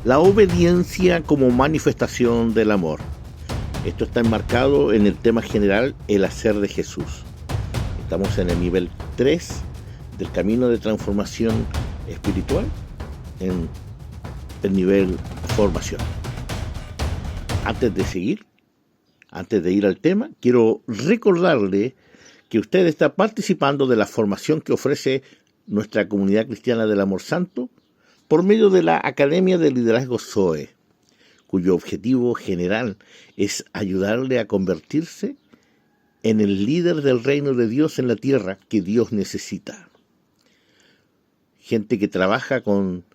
La obediencia como manifestación del amor. Esto está enmarcado en el tema general, el hacer de Jesús. Estamos en el nivel 3 del camino de transformación espiritual, en el nivel formación. Antes de seguir, antes de ir al tema, quiero recordarle que usted está participando de la formación que ofrece nuestra comunidad cristiana del Amor Santo por medio de la Academia de Liderazgo Zoe, cuyo objetivo general es ayudarle a convertirse en el líder del reino de Dios en la tierra que Dios necesita. Gente que trabaja con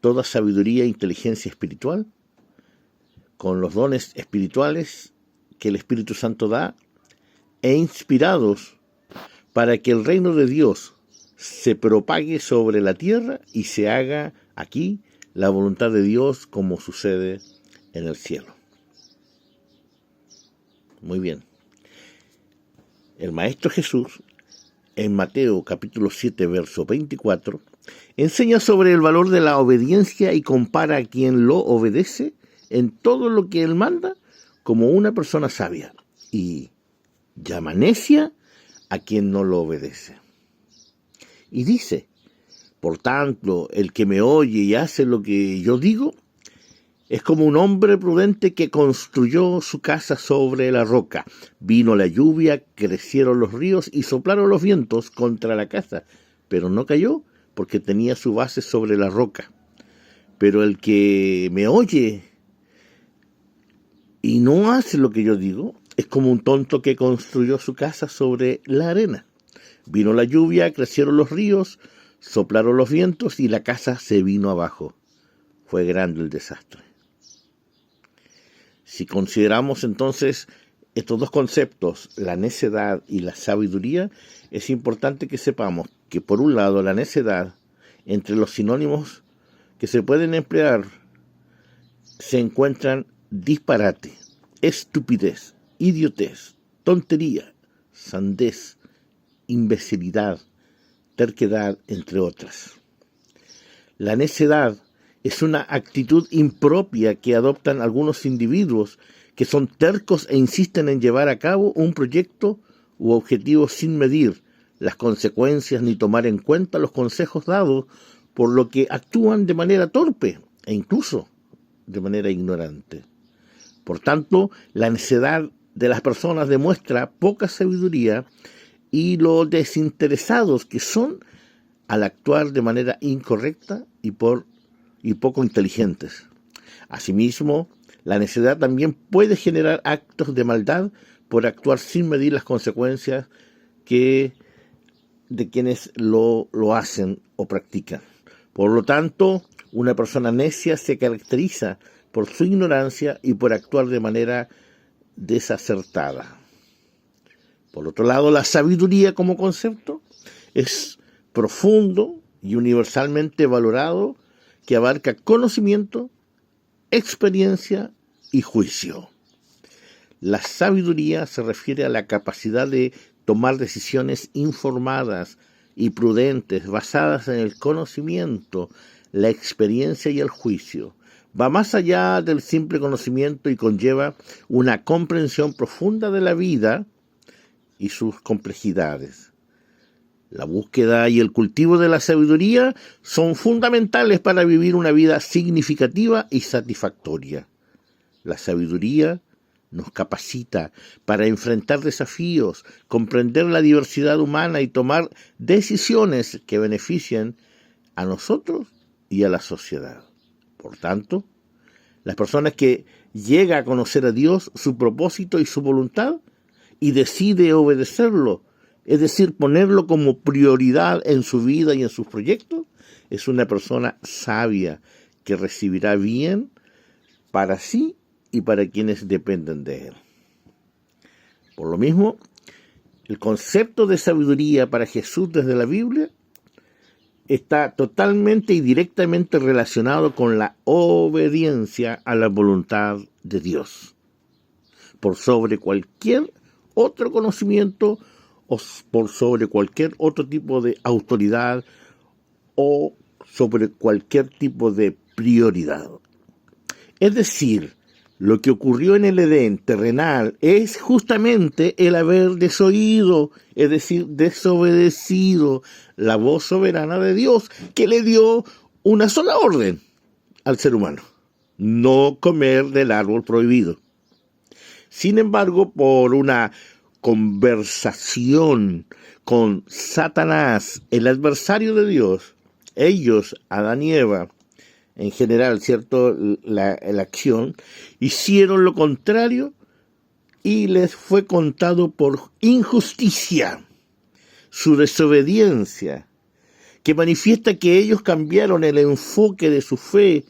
toda sabiduría e inteligencia espiritual, con los dones espirituales que el Espíritu Santo da, e inspirados para que el reino de Dios se propague sobre la tierra y se haga aquí la voluntad de Dios como sucede en el cielo. Muy bien. El Maestro Jesús, en Mateo capítulo 7, verso 24, enseña sobre el valor de la obediencia y compara a quien lo obedece en todo lo que él manda como una persona sabia, y llama necia a quien no lo obedece. Y dice: por tanto, el que me oye y hace lo que yo digo, es como un hombre prudente que construyó su casa sobre la roca. Vino la lluvia, crecieron los ríos y soplaron los vientos contra la casa, pero no cayó porque tenía su base sobre la roca. Pero el que me oye y no hace lo que yo digo, es como un tonto que construyó su casa sobre la arena. Vino la lluvia, crecieron los ríos, soplaron los vientos y la casa se vino abajo. Fue grande el desastre. Si consideramos entonces estos dos conceptos, la necedad y la sabiduría, es importante que sepamos que, por un lado, la necedad, entre los sinónimos que se pueden emplear, se encuentran disparate, estupidez, idiotez, tontería, sandez, imbecilidad, terquedad, entre otras. La necedad es una actitud impropia que adoptan algunos individuos que son tercos e insisten en llevar a cabo un proyecto u objetivo sin medir las consecuencias ni tomar en cuenta los consejos dados, por lo que actúan de manera torpe e incluso de manera ignorante. Por tanto, la necedad de las personas demuestra poca sabiduría y lo desinteresados que son al actuar de manera incorrecta y poco inteligentes. Asimismo, la necedad también puede generar actos de maldad por actuar sin medir las consecuencias de quienes lo hacen o practican. Por lo tanto, una persona necia se caracteriza por su ignorancia y por actuar de manera desacertada. Por otro lado, la sabiduría como concepto es profundo y universalmente valorado, que abarca conocimiento, experiencia y juicio. La sabiduría se refiere a la capacidad de tomar decisiones informadas y prudentes, basadas en el conocimiento, la experiencia y el juicio. Va más allá del simple conocimiento y conlleva una comprensión profunda de la vida y sus complejidades. La búsqueda y el cultivo de la sabiduría son fundamentales para vivir una vida significativa y satisfactoria. La sabiduría nos capacita para enfrentar desafíos, comprender la diversidad humana y tomar decisiones que beneficien a nosotros y a la sociedad. Por tanto, las personas que llegan a conocer a Dios, su propósito y su voluntad, y decide obedecerlo, es decir, ponerlo como prioridad en su vida y en sus proyectos, es una persona sabia que recibirá bien para sí y para quienes dependen de él. Por lo mismo, el concepto de sabiduría para Jesús desde la Biblia está totalmente y directamente relacionado con la obediencia a la voluntad de Dios, por sobre cualquier otro conocimiento o por sobre cualquier otro tipo de autoridad o sobre cualquier tipo de prioridad. Es decir, lo que ocurrió en el Edén terrenal es justamente el haber desoído, es decir, desobedecido la voz soberana de Dios, que le dio una sola orden al ser humano: no comer del árbol prohibido. Sin embargo, por una conversación con Satanás, el adversario de Dios, ellos, Adán y Eva, en general, ¿cierto?, la acción, hicieron lo contrario y les fue contado por injusticia su desobediencia, que manifiesta que ellos cambiaron el enfoque de su fe,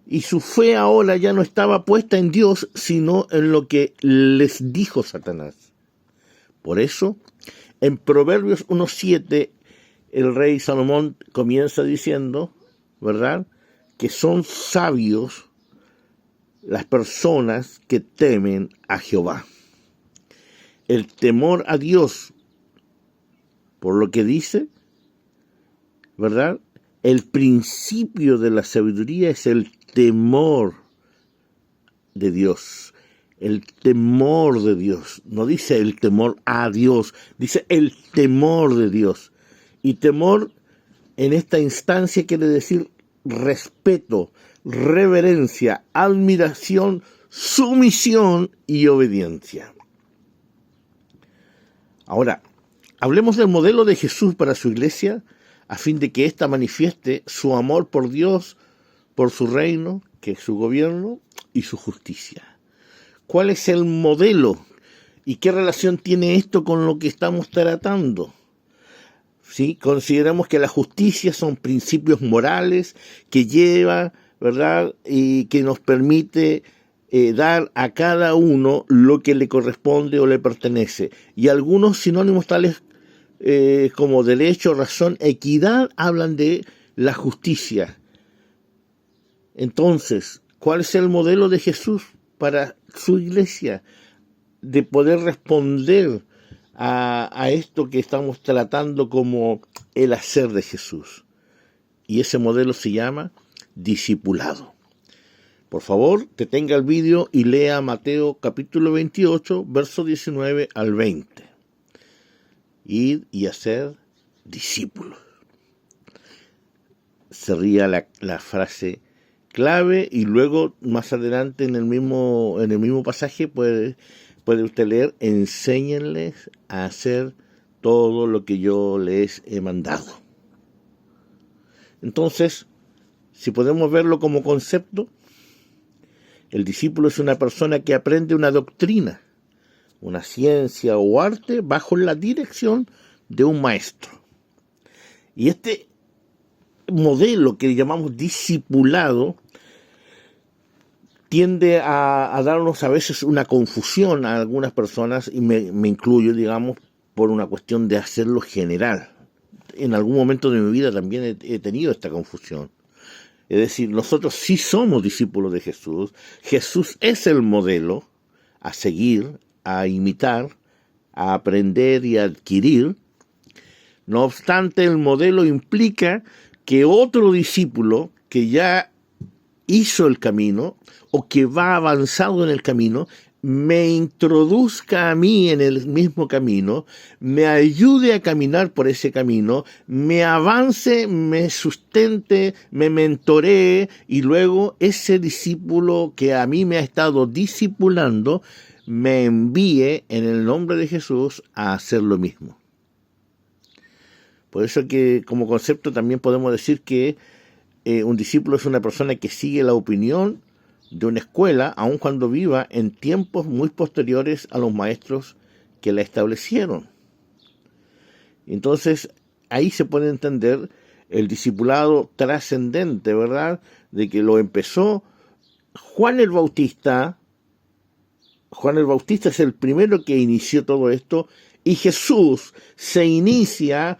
y su fe ahora ya no estaba puesta en Dios, sino en lo que les dijo Satanás. Por eso, en Proverbios 1:7, el rey Salomón comienza diciendo, ¿verdad?, que son sabios las personas que temen a Jehová. El temor a Dios, por lo que dice, ¿verdad?, el principio de la sabiduría es el temor de Dios. El temor de Dios. No dice el temor a Dios, dice el temor de Dios. Y temor en esta instancia quiere decir respeto, reverencia, admiración, sumisión y obediencia. Ahora, hablemos del modelo de Jesús para su iglesia, a fin de que ésta manifieste su amor por Dios, por su reino, que es su gobierno, y su justicia. ¿Cuál es el modelo? ¿Y qué relación tiene esto con lo que estamos tratando? ¿Sí? Consideramos que la justicia son principios morales que lleva, ¿verdad?, y que nos permite dar a cada uno lo que le corresponde o le pertenece. Y algunos sinónimos tales como derecho, razón, equidad, hablan de la justicia. Entonces, ¿cuál es el modelo de Jesús para su iglesia? De poder responder a esto que estamos tratando como el hacer de Jesús. Y ese modelo se llama discipulado. Por favor, detenga el vídeo y lea Mateo capítulo 28, verso 19 al 20. Ir y hacer discípulos. Sería la frase clave, y luego más adelante en el mismo pasaje puede usted leer: enséñenles a hacer todo lo que yo les he mandado. Entonces, si podemos verlo como concepto, el discípulo es una persona que aprende una doctrina, una ciencia o arte bajo la dirección de un maestro. Y este modelo que llamamos discipulado tiende a darnos a veces una confusión a algunas personas, y me incluyo, digamos, por una cuestión de hacerlo general. En algún momento de mi vida también he tenido esta confusión. Es decir, nosotros sí somos discípulos de Jesús. Jesús es el modelo a seguir, a imitar, a aprender y a adquirir. No obstante, el modelo implica que otro discípulo que ya hizo el camino o que va avanzado en el camino me introduzca a mí en el mismo camino, me ayude a caminar por ese camino, me avance, me sustente, me mentoree, y luego ese discípulo que a mí me ha estado discipulando me envíe en el nombre de Jesús a hacer lo mismo. Por eso que como concepto también podemos decir que un discípulo es una persona que sigue la opinión de una escuela, aun cuando viva en tiempos muy posteriores a los maestros que la establecieron. Entonces, ahí se puede entender el discipulado trascendente, ¿verdad?, de que lo empezó Juan el Bautista. Juan el Bautista es el primero que inició todo esto, y Jesús se inicia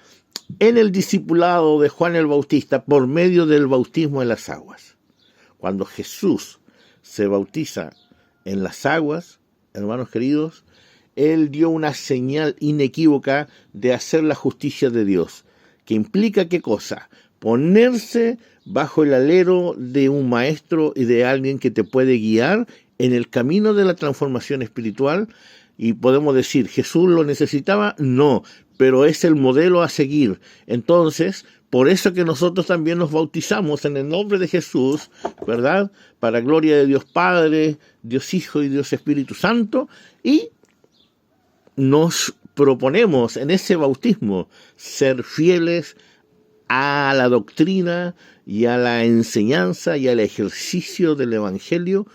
en el discipulado de Juan el Bautista por medio del bautismo en las aguas. Cuando Jesús se bautiza en las aguas, hermanos queridos, Él dio una señal inequívoca de hacer la justicia de Dios, que implica ¿qué cosa? ponerse bajo el alero de un maestro y de alguien que te puede guiar en el camino de la transformación espiritual. Y podemos decir, ¿Jesús lo necesitaba? No, pero es el modelo a seguir. Entonces, por eso que nosotros también nos bautizamos en el nombre de Jesús, ¿verdad? Para gloria de Dios Padre, Dios Hijo y Dios Espíritu Santo, y nos proponemos en ese bautismo ser fieles a la doctrina y a la enseñanza y al ejercicio del Evangelio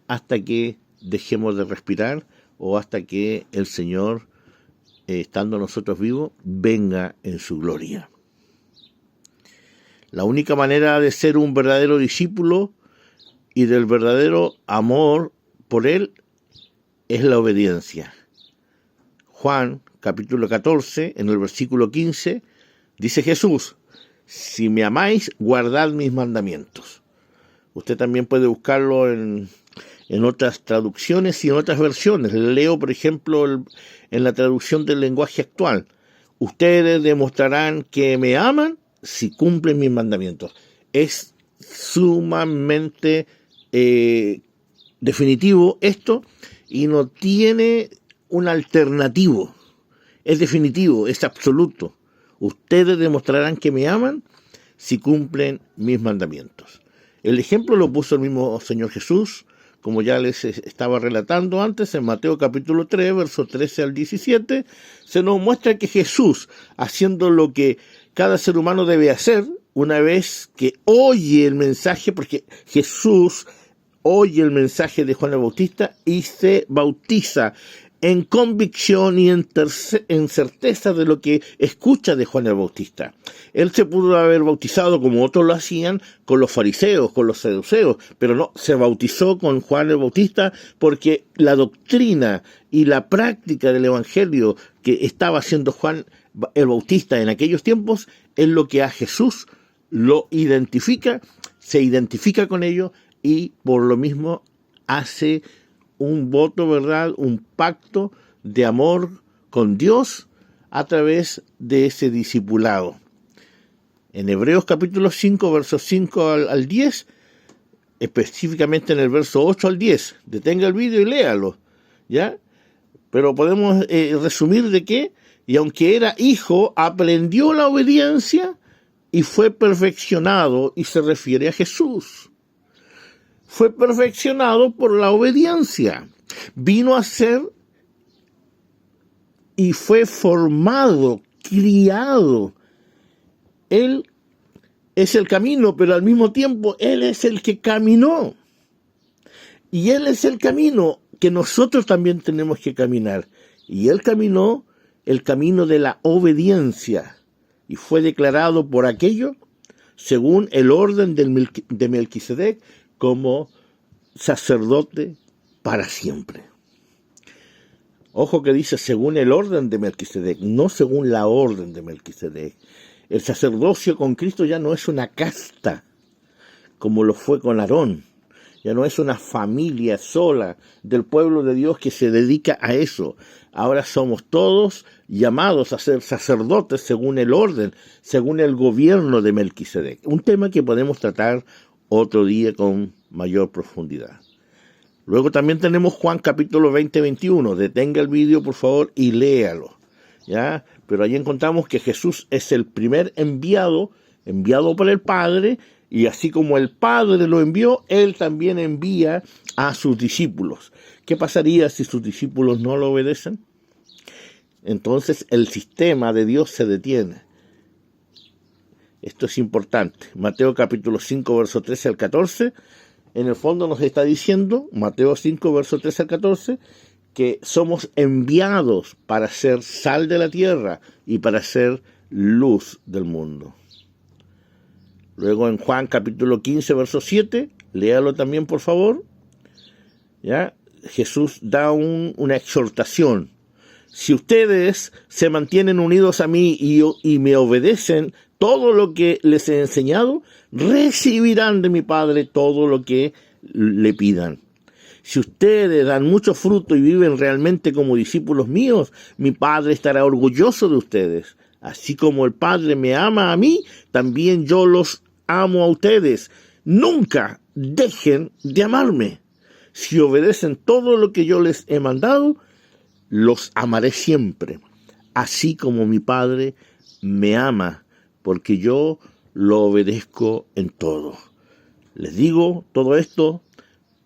hasta que dejemos de respirar o hasta que el Señor, estando nosotros vivos, venga en su gloria. La única manera de ser un verdadero discípulo y del verdadero amor por Él es la obediencia. Juan, capítulo 14, en el versículo 15, dice Jesús, si me amáis, guardad mis mandamientos. Usted también puede buscarlo en otras traducciones y en otras versiones. Leo, por ejemplo, en la traducción del lenguaje actual. Ustedes demostrarán que me aman si cumplen mis mandamientos. Es sumamente definitivo esto y no tiene un alternativo. Es definitivo, es absoluto. Ustedes demostrarán que me aman si cumplen mis mandamientos. El ejemplo lo puso el mismo Señor Jesús, como ya les estaba relatando antes, en Mateo capítulo 3, versos 13 al 17, se nos muestra que Jesús, haciendo lo que cada ser humano debe hacer, una vez que oye el mensaje, porque Jesús oye el mensaje de Juan el Bautista y se bautiza en convicción y en certeza de lo que escucha de Juan el Bautista. Él se pudo haber bautizado como otros lo hacían con los fariseos, con los saduceos, pero no, se bautizó con Juan el Bautista porque la doctrina y la práctica del Evangelio que estaba haciendo Juan el Bautista en aquellos tiempos es lo que a Jesús lo identifica, se identifica con ello y por lo mismo hace un voto, ¿verdad? Un pacto de amor con Dios a través de ese discipulado. En Hebreos capítulo 5, versos 5 al 10, específicamente en el verso 8 al 10, detenga el vídeo y léalo, ¿ya? Pero podemos resumir de que, y aunque era hijo, aprendió la obediencia y fue perfeccionado, y se refiere a Jesús. Fue perfeccionado por la obediencia. Vino a ser y fue formado, criado. Él es el camino, pero al mismo tiempo Él es el que caminó. Y Él es el camino que nosotros también tenemos que caminar. Y Él caminó el camino de la obediencia. Y fue declarado por aquello, según el orden de Melquisedec, como sacerdote para siempre. Ojo que dice según el orden de Melquisedec, no según la orden de Melquisedec. El sacerdocio con Cristo ya no es una casta, como lo fue con Aarón. Ya no es una familia sola del pueblo de Dios que se dedica a eso. Ahora somos todos llamados a ser sacerdotes según el orden, según el gobierno de Melquisedec. Un tema que podemos tratar otro día con mayor profundidad. Luego también tenemos Juan capítulo 20-21. Detenga el vídeo, por favor, y léalo, ¿ya? Pero ahí encontramos que Jesús es el primer enviado por el Padre, y así como el Padre lo envió, Él también envía a sus discípulos. ¿Qué pasaría si sus discípulos no lo obedecen? Entonces el sistema de Dios se detiene. Esto es importante. Mateo capítulo 5, verso 13 al 14, en el fondo nos está diciendo, Mateo 5, verso 13 al 14, que somos enviados para ser sal de la tierra y para ser luz del mundo. Luego en Juan capítulo 15, verso 7, léalo también por favor, ¿ya? Jesús da una exhortación. Si ustedes se mantienen unidos a mí y me obedecen todo lo que les he enseñado, recibirán de mi Padre todo lo que le pidan. Si ustedes dan mucho fruto y viven realmente como discípulos míos, mi Padre estará orgulloso de ustedes. Así como el Padre me ama a mí, también yo los amo a ustedes. Nunca dejen de amarme. Si obedecen todo lo que yo les he mandado, los amaré siempre. Así como mi Padre me ama, porque yo lo obedezco en todo. Les digo todo esto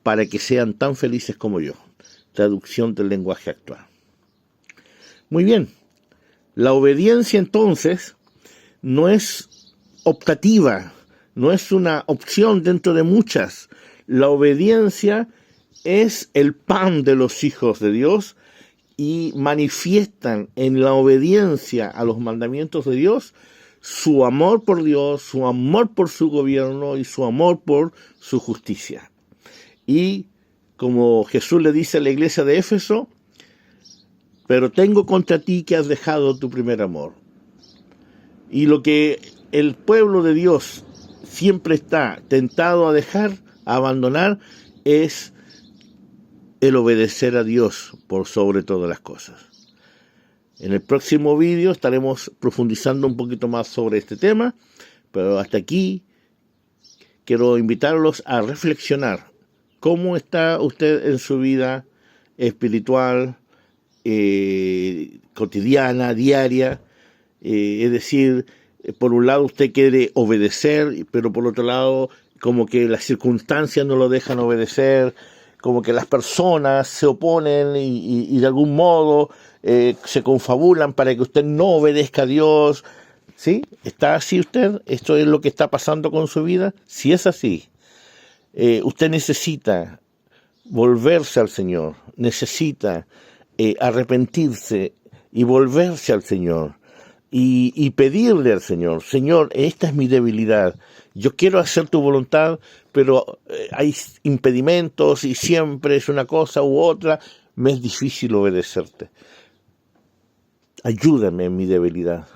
para que sean tan felices como yo. Traducción del lenguaje actual. Muy bien. La obediencia entonces no es optativa, no es una opción dentro de muchas. La obediencia es el pan de los hijos de Dios y manifiestan en la obediencia a los mandamientos de Dios su amor por Dios, su amor por su gobierno y su amor por su justicia. Y como Jesús le dice a la iglesia de Éfeso, pero tengo contra ti que has dejado tu primer amor. Y lo que el pueblo de Dios siempre está tentado a dejar, a abandonar, es el obedecer a Dios por sobre todas las cosas. En el próximo vídeo estaremos profundizando un poquito más sobre este tema, pero hasta aquí quiero invitarlos a reflexionar. ¿Cómo está usted en su vida espiritual, cotidiana, diaria? Es decir, por un lado usted quiere obedecer, pero por otro lado como que las circunstancias no lo dejan obedecer, como que las personas se oponen y de algún modo se confabulan para que usted no obedezca a Dios. ¿Sí? ¿Está así usted? ¿Esto es lo que está pasando con su vida? Si es así, usted necesita volverse al Señor, necesita arrepentirse y volverse al Señor y pedirle al Señor: Señor, esta es mi debilidad, yo quiero hacer tu voluntad, pero hay impedimentos y siempre es una cosa u otra, me es difícil obedecerte. Ayúdame en mi debilidad,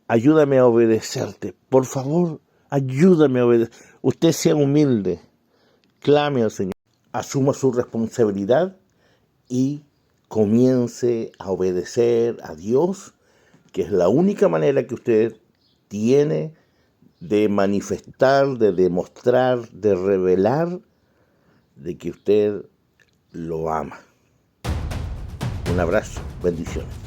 ayúdame a obedecerte, por favor, ayúdame a obedecer. Usted sea humilde, clame al Señor, asuma su responsabilidad y comience a obedecer a Dios, que es la única manera que usted tiene de manifestar, de demostrar, de revelar de que usted lo ama. Un abrazo, bendiciones.